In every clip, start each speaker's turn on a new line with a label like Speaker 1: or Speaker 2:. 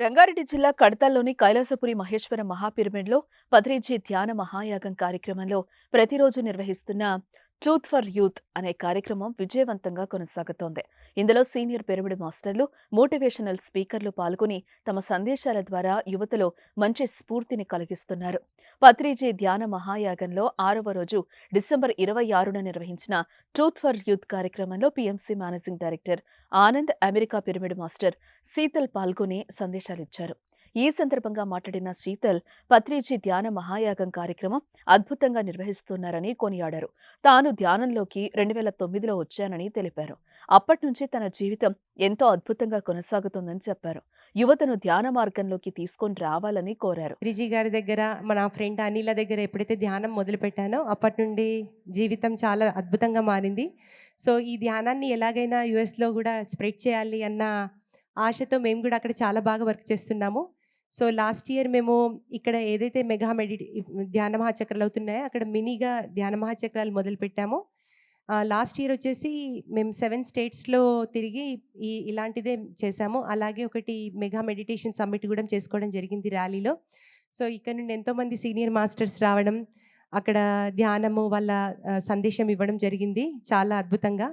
Speaker 1: రంగారెడ్డి జిల్లా కడతాల్లోని కైలాసపురి మహేశ్వర మహాపిరమిడ్లో పత్రిజీ ధ్యాన మహాయాగం కార్యక్రమంలో ప్రతిరోజు నిర్వహిస్తున్న ట్రూత్ ఫర్ యూత్ అనే కార్యక్రమం విజయవంతంగా కొనసాగుతోంది. ఇందులో సీనియర్ పిరమిడ్ మాస్టర్లు, మోటివేషనల్ స్పీకర్లు పాల్గొని తమ సందేశాల ద్వారా యువతలో మంచి స్ఫూర్తిని కలిగిస్తున్నారు. పత్రిజీ ధ్యాన మహాయాగంలో 6వ రోజు డిసెంబర్ 26న నిర్వహించిన ట్రూత్ ఫర్ యూత్ కార్యక్రమంలో PMC managing director Anand, America pyramid master Sheetal పాల్గొని సందేశాలిచ్చారు. ఈ సందర్భంగా మాట్లాడిన శీతల్, పత్రిజీ ధ్యాన మహాయాగం కార్యక్రమం అద్భుతంగా నిర్వహిస్తున్నారని కొనియాడారు. తాను ధ్యానంలోకి 2009లో వచ్చానని తెలిపారు. అప్పట్నుంచి తన జీవితం ఎంతో అద్భుతంగా కొనసాగుతోందని చెప్పారు. యువతను ధ్యాన మార్గంలోకి తీసుకొని రావాలని కోరారు.
Speaker 2: రిజి గారి దగ్గర, మన ఫ్రెండ్ అనిల దగ్గర ఎప్పుడైతే ధ్యానం మొదలుపెట్టానో అప్పటి నుండి జీవితం చాలా అద్భుతంగా మారింది. సో ఈ ధ్యానాన్ని ఎలాగైనా యుఎస్లో కూడా స్ప్రెడ్ చేయాలి అన్న ఆశతో మేము కూడా అక్కడ చాలా బాగా వర్క్ చేస్తున్నాము. సో లాస్ట్ ఇయర్ మేము ఇక్కడ ఏదైతే మెగా ధ్యాన మహాచక్రాలు అవుతున్నాయో అక్కడ మినీగా ధ్యాన మహాచక్రాలు మొదలుపెట్టాము. లాస్ట్ ఇయర్ వచ్చేసి మేము 7 స్టేట్స్లో తిరిగి ఇలాంటిదే చేశాము. అలాగే ఒకటి మెగా మెడిటేషన్ సమ్మిట్ కూడా చేసుకోవడం జరిగింది ర్యాలీలో. సో ఇక్కడ నుండి ఎంతోమంది సీనియర్ మాస్టర్స్ రావడం, అక్కడ ధ్యానము వాళ్ళ సందేశం ఇవ్వడం జరిగింది చాలా అద్భుతంగా.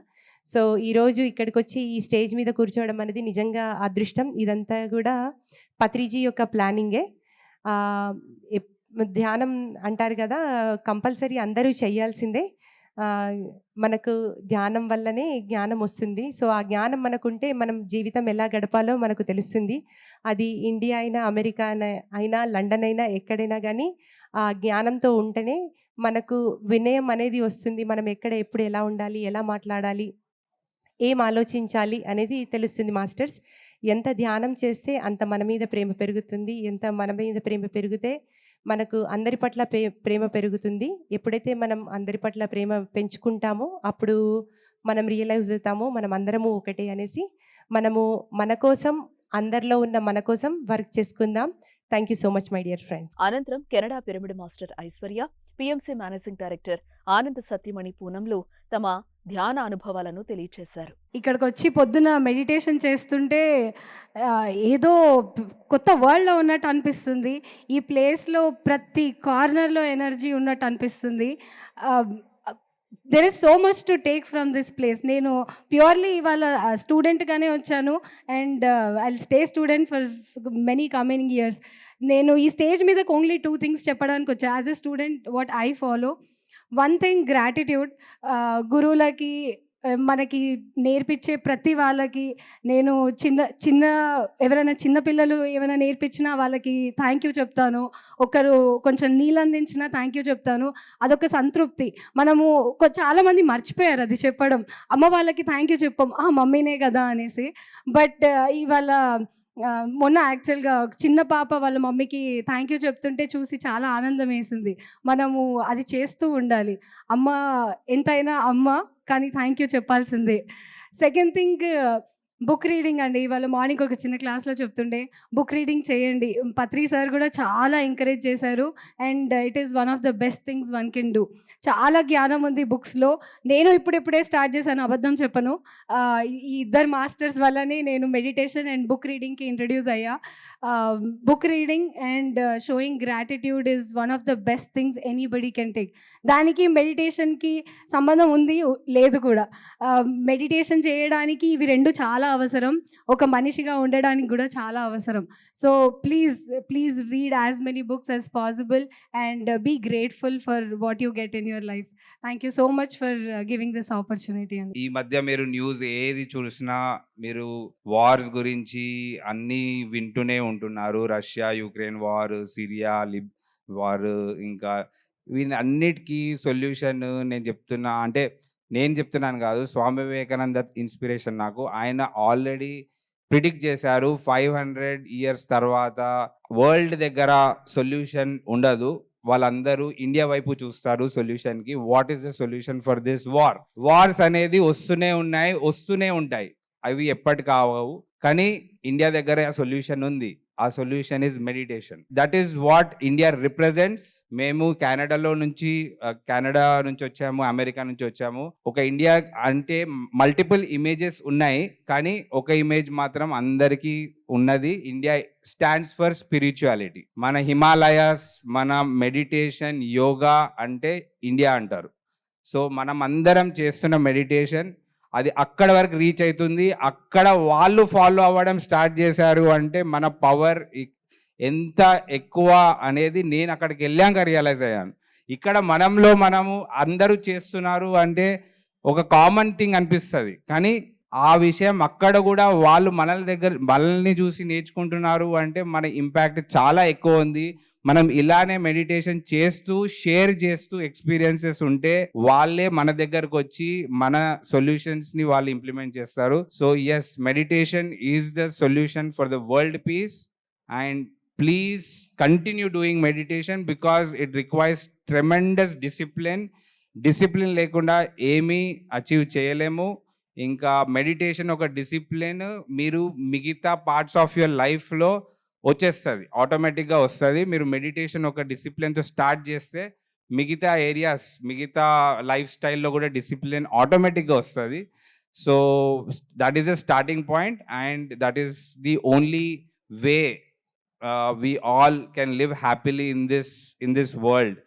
Speaker 2: సో ఈరోజు ఇక్కడికి వచ్చి ఈ స్టేజ్ మీద కూర్చోవడం అనేది నిజంగా అదృష్టం. ఇదంతా కూడా పత్రిజీ యొక్క ప్లానింగే. ధ్యానం అంటారు కదా, కంపల్సరీ అందరూ చేయాల్సిందే. మనకు ధ్యానం వల్లనే జ్ఞానం వస్తుంది. సో ఆ జ్ఞానం మనకుంటే మనం జీవితం ఎలా గడపాలో మనకు తెలుస్తుంది. అది ఇండియా అయినా, అమెరికా అయినా, లండన్ అయినా, ఎక్కడైనా కానీ ఆ జ్ఞానంతో ఉంటేనే మనకు వినయం అనేది వస్తుంది. మనం ఎక్కడ ఎప్పుడు ఎలా ఉండాలి, ఎలా మాట్లాడాలి, ఏం ఆలోచించాలి అనేది తెలుస్తుంది. మాస్టర్స్, ఎంత ధ్యానం చేస్తే అంత మన మీద ప్రేమ పెరుగుతుంది. ఎంత మన మీద ప్రేమ పెరిగితే మనకు అందరి పట్ల ప్రేమ పెరుగుతుంది. ఎప్పుడైతే మనం అందరి పట్ల ప్రేమ పెంచుకుంటామో అప్పుడు మనం రియలైజ్ అవుతాము మనం అందరము ఒకటే అనేసి. మనము మన కోసం, అందరిలో ఉన్న మన కోసం వర్క్ చేసుకుందాం. Thank you so much my dear friends.
Speaker 1: అనంతరం Canada pyramid master Aishwarya, PMC managing director Anand Satyamani పూనంలు తమ ధ్యాన అనుభవాలను తెలియచేశారు.
Speaker 3: ఇక్కడికి వచ్చి పొద్దున మెడిటేషన్ చేస్తుంటే ఏదో కొత్త వరల్డ్లో ఉన్నట్టు అనిపిస్తుంది. ఈ ప్లేస్లో ప్రతి కార్నర్లో ఎనర్జీ ఉన్నట్టు అనిపిస్తుంది. There is so much to take from this place. నేను ప్యూర్లీ ఇవాళ స్టూడెంట్గానే వచ్చాను and I stay student for many coming years. నేను ఈ స్టేజ్ మీదకి ఓన్లీ 2 థింగ్స్ చెప్పడానికి వచ్చాను. As a student what I follow, one thing gratitude. గురువులకి, మనకి నేర్పించే ప్రతి వాళ్ళకి నేను చిన్న ఎవరైనా చిన్నపిల్లలు ఏమైనా నేర్పించినా వాళ్ళకి థ్యాంక్ యూ చెప్తాను. ఒకరు కొంచెం నీళ్ళందించినా థ్యాంక్ యూ చెప్తాను. అదొక సంతృప్తి. మనము చాలామంది మర్చిపోయారు అది చెప్పడం. అమ్మ వాళ్ళకి థ్యాంక్ యూ చెప్పాం, మమ్మీనే కదా అనేసి. బట్ ఇవాళ మొన్న యాక్చువల్గా చిన్న పాప వాళ్ళ మమ్మీకి థ్యాంక్ యూ చెప్తుంటే చూసి చాలా ఆనందం వేసింది. మనము అది చేస్తూ ఉండాలి. అమ్మ ఎంతైనా అమ్మ, కానీ థ్యాంక్ యూ చెప్పాల్సిందే. సెకండ్ థింగ్, బుక్ రీడింగ్ అండి. ఇవాళ మార్నింగ్ ఒక చిన్న క్లాస్లో చెప్తుండే బుక్ రీడింగ్ చేయండి. పత్రి సార్ కూడా చాలా ఎంకరేజ్ చేశారు and it is one of the best things one can do. చాలా జ్ఞానం ఉంది బుక్స్లో. నేను ఇప్పుడే స్టార్ట్ చేశాను, అబద్ధం చెప్పను. ఈ ఇద్దరు మాస్టర్స్ వల్లనే నేను మెడిటేషన్ అండ్ బుక్ రీడింగ్కి ఇంట్రడ్యూస్ అయ్యా. Book reading and sowing gratitude is one of the best things anybody can take. దానికి మెడిటేషన్కి సంబంధం ఉంది, లేదు కూడా. మెడిటేషన్ చేయడానికి ఇవి రెండు చాలా అవసరం. ఒక మనిషిగా ఉండడానికి కూడా చాలా అవసరం. So please read as many books as possible and be grateful for what you get in your life. Thank you so much for giving this opportunity.
Speaker 4: ఈ మధ్య మీరు న్యూస్ ఏది చూసినా మీరు వార్స్ గురించి అన్నీ వింటూనే ఉంటున్నారు. Russia Ukraine war, Syria war, ఇంకా వీటన్నిటికీ సొల్యూషన్ నేను చెప్తున్నాను కాదు, స్వామి వివేకానంద ఇన్స్పిరేషన్ నాకు. ఆయన ఆల్రెడీ ప్రిడిక్ట్ చేశారు 500 ఇయర్స్ తర్వాత వరల్డ్ దగ్గర సొల్యూషన్ ఉండదు, వాళ్ళందరూ ఇండియా వైపు చూస్తారు సొల్యూషన్కి. What is the solution for this wars అనేది వస్తూనే ఉంటాయి. అవి ఎప్పటికి కావు, కానీ ఇండియా దగ్గర ఆ సొల్యూషన్ ఉంది. ఆ solution is meditation. That is what India represents. మేము కెనడా నుంచి వచ్చాము, అమెరికా నుంచి వచ్చాము. ఒక ఇండియా అంటే మల్టిపుల్ ఇమేజెస్ ఉన్నాయి, కానీ ఒక ఇమేజ్ మాత్రం అందరికీ ఉన్నది. India stands for spirituality. మన హిమాలయాస్, మన మెడిటేషన్, యోగా అంటే ఇండియా అంటారు. సో మనం అందరం చేస్తున్న మెడిటేషన్ అది అక్కడ వరకు రీచ్ అవుతుంది. అక్కడ వాళ్ళు ఫాలో అవ్వడం స్టార్ట్ చేశారు అంటే మన పవర్ ఎంత ఎక్కువ అనేది నేను అక్కడికి వెళ్ళాక రియలైజ్ అయ్యాను. ఇక్కడ మనము అందరూ చేస్తున్నారు అంటే ఒక కామన్ థింగ్ అనిపిస్తుంది, కానీ ఆ విషయం అక్కడ కూడా వాళ్ళు మనల్ని చూసి నేర్చుకుంటున్నారు అంటే మన ఇంపాక్ట్ చాలా ఎక్కువ ఉంది. మనం ఇలానే మెడిటేషన్ చేస్తూ షేర్ చేస్తూ ఎక్స్పీరియన్సెస్ ఉంటే వాళ్ళే మన దగ్గరకు వచ్చి మన సొల్యూషన్స్ ని వాళ్ళు ఇంప్లిమెంట్ చేస్తారు. So yes, meditation is the solution for the world peace. And please continue doing meditation because it requires tremendous discipline. Discipline లేకుండా ఏమీ అచీవ్ చేయలేము. ఇంకా మెడిటేషన్ ఒక డిసిప్లిన్ మీరు మిగతా పార్ట్స్ ఆఫ్ యువర్ లైఫ్లో వచ్చేస్తుంది, ఆటోమేటిక్గా వస్తుంది. మీరు మెడిటేషన్ ఒక డిసిప్లిన్తో స్టార్ట్ చేస్తే మిగతా ఏరియాస్, మిగతా లైఫ్ స్టైల్లో కూడా డిసిప్లిన్ ఆటోమేటిక్గా వస్తుంది. So that is the starting point and that is the only way we all can live happily in this world.